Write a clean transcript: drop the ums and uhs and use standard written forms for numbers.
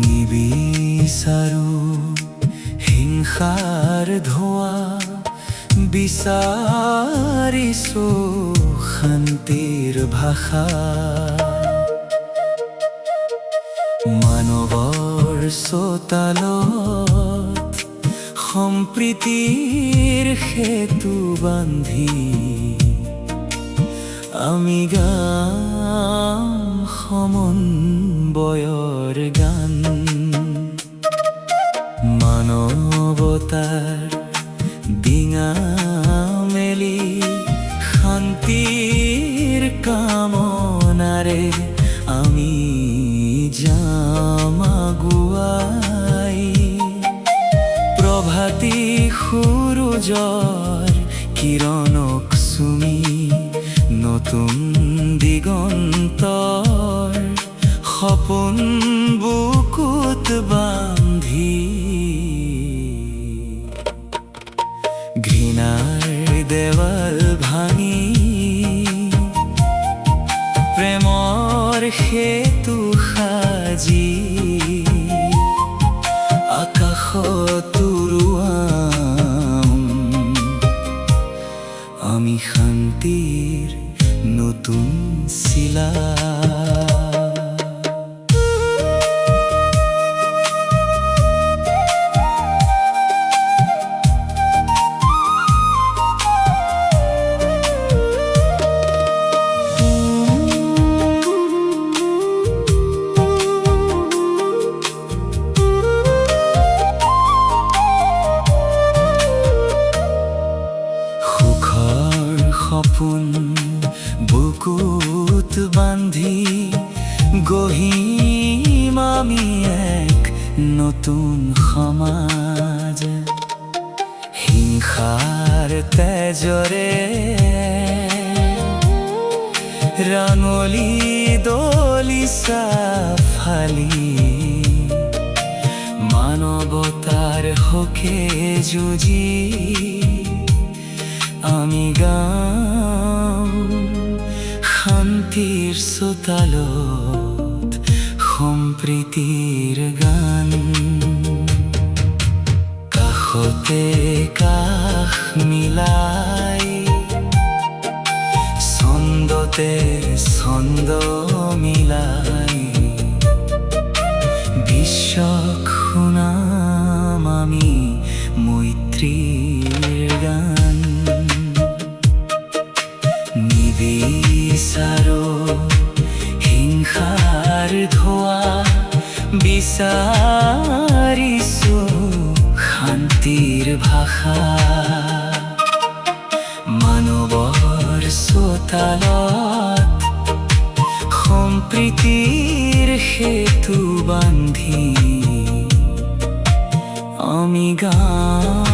নিবিচাৰো হিংসাৰ ধোঁৱা, বিচাৰিছো শান্তিৰ ভাষা। মানৱৰ চোতালত সম্প্ৰীতিৰ সেতু বান্ধি আমি গাম সমন্বয়ৰ গান। মানৱতাৰ ডিঙা মেলি শান্তিৰ কামনাৰে আমি যাম আগুৱাই। প্ৰভাতী সূৰুজৰ কিৰণক চুমি নতুন দিগন্তৰ সপোন বুকুত বান্ধি ঘৃণাৰ দেৱাল ভাঙি প্ৰেমৰ সেতু সাজি আকাশত উৰুৱাম আমি শান্তিৰ নতুন চিলা। সপোন বুকুত বান্ধি গঢ়িম আমি এক নতুন সমাজ। হিংসাৰ তেজৰে ৰাঙলী দলিচা ফালি মানৱতাৰ হকে যুঁজি আমি গাম শান্তিৰ চোতালত সম্প্ৰীতিৰ গান। কাষতে কাষ মিলাই ছন্দতে ছন্দ মিলাই বিশ্বক শুনাম আমি মৈত্ৰীৰ গান। নিবিচাৰো হিংসাৰ ধোঁৱা, বিচাৰিছো শান্তিৰ ভাষা। মানৱৰ চোতালত সম্প্ৰীতিৰ সেতু বান্ধি আমি গাম